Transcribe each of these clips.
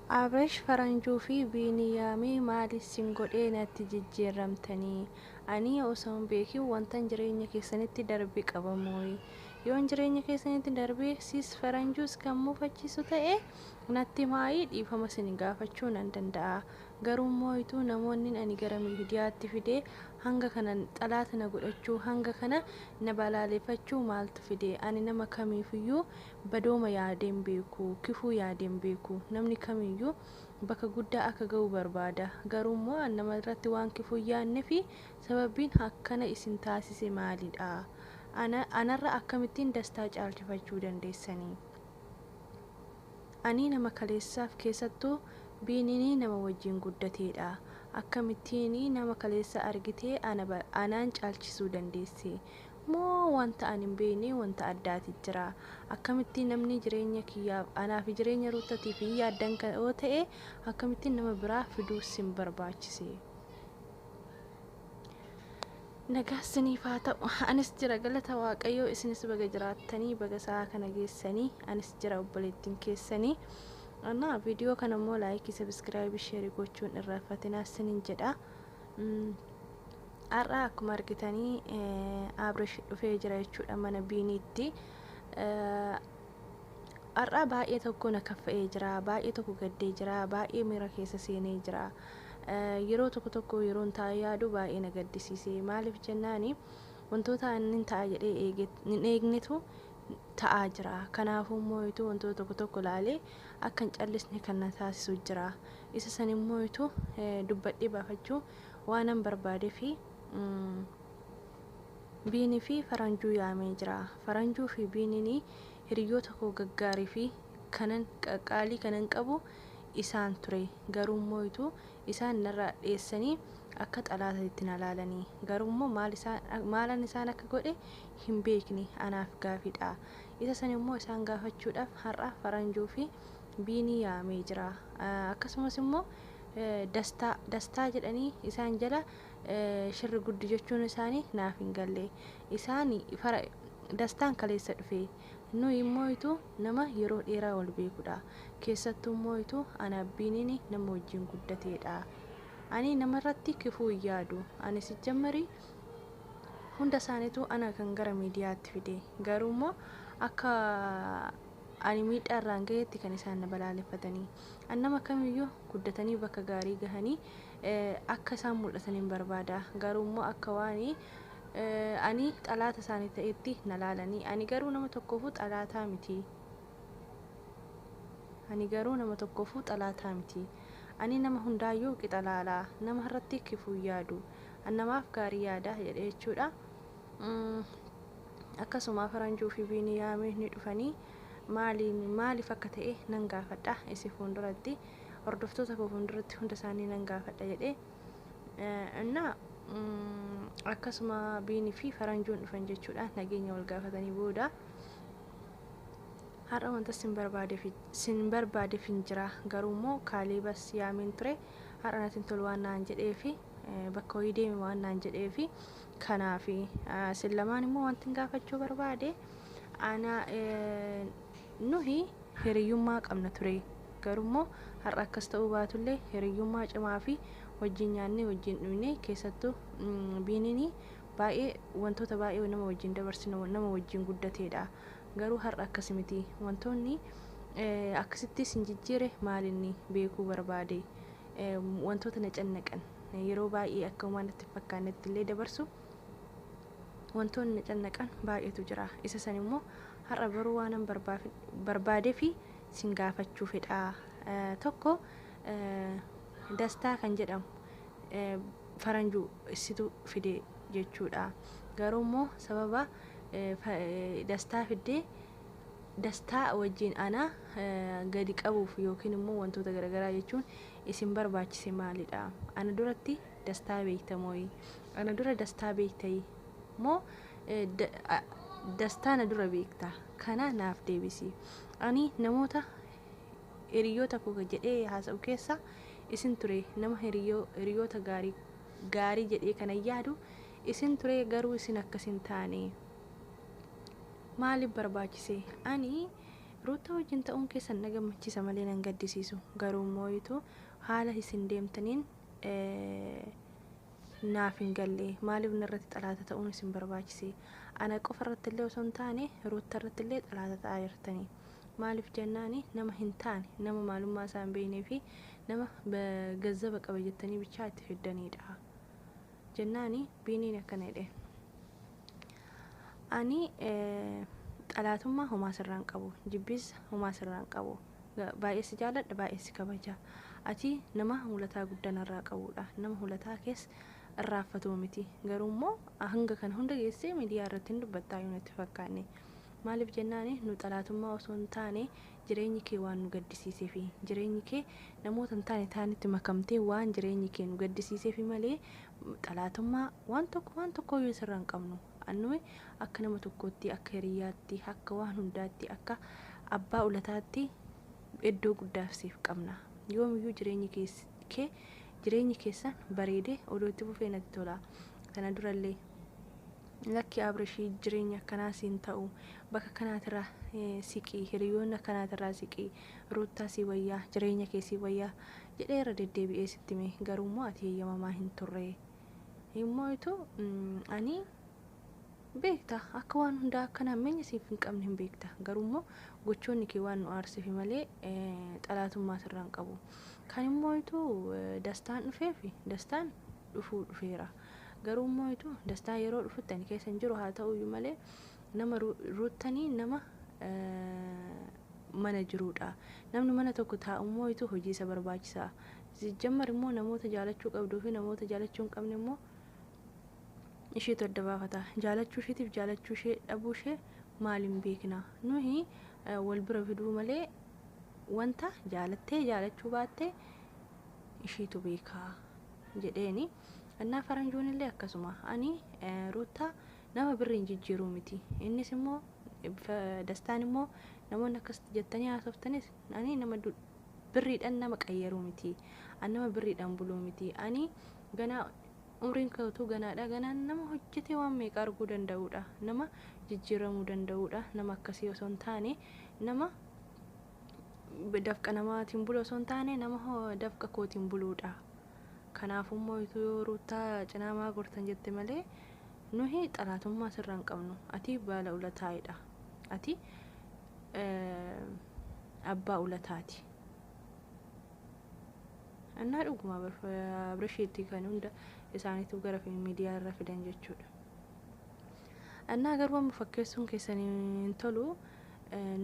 Abesh faranjuu fi Biiniyaamii maaliif sin godhee natti jijjiiramtanii? Ani osoo hin beekin wantan jireenya keessanitti darbe qabamoo? Yoon jireenya keessanitti darbe sis faranjuus kan muufachiisu ta'e natti maayii dhiifama sin gaafachuu nan danda'a. Garuu moo'ituu namoonni ani gara miidiyaatti fidee hanga kana xalaata na godhachuu hanga kana na balaaleffachuu maaltu fide? Ani nama kamiifiyyuu badooma yaadeen beeku, kifuu yaadeen beeku. Namni kamiiyyuu bakka guddaa akka ga'u barbaada. Garuu immoo nama irratti waan kifuu yaadne fi sababiin akkana isin taasise maalidha? Anarra akkamittiin dastaa caalchifachuu dandeessanii? Ani nama kaleessaaf keessattuu Biinini nama wajjin guddateedha. Akkamittiin nama kaleessa argitee anaan caalchisuu dandeesse? Moo wanta ani hin beekne wanta addaati jira? Akkamittiin namni jireenya kiyyaaf anaa fi jireenya ruutatiif yaaddan kan yoo ta'e akkamittiin nama biraa fiduus sin barbaachise? Nagaasiniif haa ta'u, anis jira galata Waaqayyoo, isinis baga jiraattanii baga sa'a kana geessanii, anis jira obboleettiin keessanii. Ana viidiyoo kana immoo laayikii, sabiskiraaybii, sheerii gochuun irraanfatinaa sinin jedha. Har'a akkuma argitanii Abesh dhufee jira jechuudha mana Biiniitti. Har'a baay'ee tokko na kaffa'ee jira, baay'ee tokko gaddee jira, baay'ee miira keessa seenee jira. Yeroo tokko yeroon taa'ee yaadu baay'ee na gaddisiise. Maaliif jennaani wantoota inni ta'a jedhee hin eegnetu ta'aa jira. Kanaafuu moo'ituu wantoota tokko laalee akka hin callisne kan na taasisu jira. Isa san immoo dubbadhee baafachuu waanan barbaadee fi Biinii fi faranjuu yaamee jira. Faranjuu fi Biinini hiriyoota koo gaggaarii fi kanan qaqqaalii kanan qabu isaan ture. Garuu moo'ituu isaan narraa dheessanii akka xalaataatti na laalanii. Garuu immoo maalan isaan akka godhe hin beekne anaaf gaafidha. Isa san immoo isaan gaafachuudhaaf har'a faranjuu fi Biinii yaamee jira. Akkasumas immoo dastaa jedhanii isaan jala shirri guddi jechuun isaanii naaf hin galle. Isaan dastaan kaleessa dhufe. Nuyi moo'ituu nama yeroo dheeraa wal beekudha. Keessattuu moo'ituu ana Biinini nama wajjin guddateedha. Ani namarratti kifuu hin yaadu. Ani sijjammarii hunda isaaniitu ana kan gara miidiyaatti fide. Garuu immoo akka ani miidhaa irraan gaheetti kan isaan na balaaleffatanii. Ani nama kamiyyuu guddatanii bakka gaarii gahanii akka isaan mul'ataniin barbaada. Garuu immoo akka waan ani xalaata isaanii ta'etti na laalanii. Ani garuu nama tokkoofuu xalaataa miti. Ani nama hundaayyuu qixa laalaa, nama irratti kifuu yaadu, ani namaaf gaarii yaada jedhee jechuudha. Akkasuma faranjuu fi Biinii yaamee ni dhufanii maaliif akka ta'e nan gaafadha isii fuulduratti, hordoftoota koo fuulduratti hunda isaanii nan gaafadha jedhee akkasuma Biinii fi faranjuun dhufan jechuudha. Nageenya wal gaafatanii booda har'a wanta sin barbaadeef hin jira. Garuu immoo Kaalebas yaameen ture. Har'a natiin tolu waan naan jedhee fi bakka wayii deeme waan naan jedhee fi kanaaf sin lamaan immoo wanti gaafachuu barbaade nuhi hiriyyummaa qabna ture. Garuu immoo har'a akkas ta'uu baatullee hiriyyummaa cimaa fi wajjin nyaannee wajjin dhugnee keessattuu Biinini baay'ee wantoota baay'ee nama wajjin dabarsine nama wajjin guddateedha. Garuu har'a akkas miti. Wantoonni akkasitti sin jijjiire maalinni beekuu barbaade. Wantoota na cannaqan yeroo baay'ee akka waan itti fakkaannetti illee dabarsu wantoonni na cannaqan baay'eetu jira. Isa san immoo har'a baruu waanan barbaadee fi sin gaafachuu fedha. Tokko dastaa kan jedhamu faranjuu isitu fide jechuudha. Garuu immoo sababa dastaa fidee dastaa wajjin ana gadi qabuuf yookiin immoo wantoota garaagaraa jechuun isin barbaachise maalidha? Ana duratti dastaa beektamoo? Ana dura dastaa beektayi moo dastaa na dura beekta? Kana naaf deebisi. Ani namoota hiriyoota koo jedhee haasa'u keessa isin ture. Nama hiriyoota gaarii jedhee kana yaadu isin ture. Garuu isin akkas hin taane. Maaliif barbaachise? Ani Ruuta wajjin ta'uun keessan na gammachiisa malee nan gaddisiisu. Garuu moo'itu haala isin deemtaniin naaf hin galle. Maaliif narratti xalaata ta'uun isin barbaachise? Ana qofa irratti illee osoo hin taane ruuta irratti illee xalaata ta'aa jirtanii. Maaliif jennaani nama hin taane, nama maalummaa isaa hin beeknee fi nama gazzaba qaba jettanii bichaa itti fiddanidha. Jennaani biiniin akkana jedhe. Ani xalaatummaa homaa sirraan qabu, jibbis homaa sirraan qabu. Baay'ee si jaaladha, baay'ee si kabaja. Ati nama hulataa guddaa irraa qabudha. Nama hulataa keessa irraanfatu miti. Garuu immoo hanga kana hunda geessee miidiyaa irratti hin dubbattaa yoo natti fakkaanne. Maaliif jennaani nu xalaatummaa osoo hin taane jireenyi kee waan nu gaddisiisee fi jireenyi kee namoota hin taane taanitti makamtee waan jireenyi kee nu gaddisiisee fi malee xalaatummaa waan tokko yoo sirraa hin qabnu. Annuwe akka nama tokkootti, akka hiriyaatti, akka waan hundaatti, akka abbaa ulataatti iddoo guddaaf siif qabna. Yoomiyyuu jireenyi keessan bareedee odoo itti fufee natti tola. Kana durallee lakki Abrashii jireenya akkanaa siin ta'u bakka kanaatirraa siqii, hiriyoonni akkanaatirraa siqii, ruuttaa si wayyaa, jireenya kee si wayyaa jedhee irra deddeebi'ee sitti hime. Garuu immoo ati eeyyamamaa hin turre. Immoo ani beekta akka waan hundaa akka nameenyi siif hin qabne hin beekta. Garuu immoo gochoonni kee waan nu aarsifi malee xalaatummaa sirraan qabu. Kan immoo dastaan dhufeefi dastaan dhufeera. Garuu immoo dastaa yeroo dhufutti ani keessa hin jiru haa ta'uyyuu malee nama ruuttanii nama mana jirudha. Namni mana tokko taa'u immoo hojii isa barbaachisaa. Jammar immoo namoota jaalachuu qabduu fi namoota jaalachuu hin qabne immoo isheetu adda baafata. Jaalachuu isheetiif jaalachuu ishee dhabuu ishee maaliin beekna? Nuyi wal bira fiduu malee wanta jaalattee jaalachuu baattee isheetu beekaa jedheeni. Annaa faranjoon illee akkasuma ani ruutaa nama birriin jijjiiruu miti. Innis immoo dastaan immoo namoonni akkasitti jettanii haasoftanis ani nama birriidhaan nama qayyaruu miti. Ani nama birriidhaan buluu miti. Ani ganaa umriin kootu ganaadha. Ganaan nama hojjetee waan meeqa arguu danda'udha. Nama jijjiiramuu danda'udha. Nama akkasii osoo hin taane nama dafqa namaatiin bulu osoo hin taane nama dafqa kootiin buluudha. Kanaafuu immoo yoo ruutaa cinaamaa gortan jette malee nuyi xalaatummaa sirraan qabnu. Ati baala ulataa'idha. Ati abbaa ulataati. Annaa dhuguma Abrishiitti kan hunda isaaniitu gara miidiyaa irra fidan jechuudha. Annaa garuu amma fakkeessuun keessan hin tolu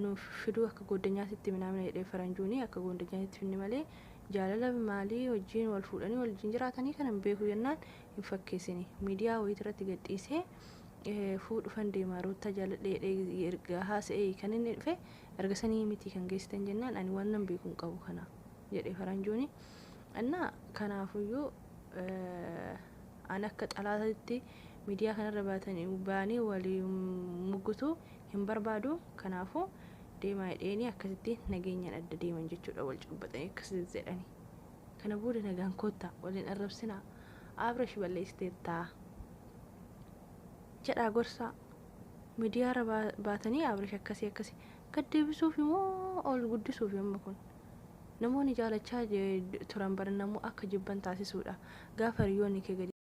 nuuf fiduu akka goddanyaatitti minamina jedhee faranjuuni akka goddanyaatitti finni malee jaalala maalii wajjin wal fuudhanii wajjin jiraatanii kan hin beeku jennaan hin fakkeessini. Miidiyaa wayii irratti gadhiisee fuudhufan deemaa ruutaa jaaladhee erga haasa'ee kan inni dhufe erga sanii miti kan geessitan jennaan ani waan nan beeku hin qabu kana jedhee faranjuuni. Annaa kanaafuyyuu an akka xalaataatti miidiyaa kanarra baanii walii muggutuu hin barbaadu. Kanaafuu deemaa jedheeni akkasitti nageenyaan adda deeman jechuudha. Wal cubbatanii akkasitti jedhani. Kana booda nagaan koottaa waliin arrabsinaa. Abrash balleessiteettaa jedhaa gorsaa. Miidiyaa irra baatanii Abrash akkasii gad deebisuuf immoo ol guddisuuf amma kun namoonni jaalachaa turan baran namuu akka jibban taasisuudha. Gaafa hiriyoonni kee gadi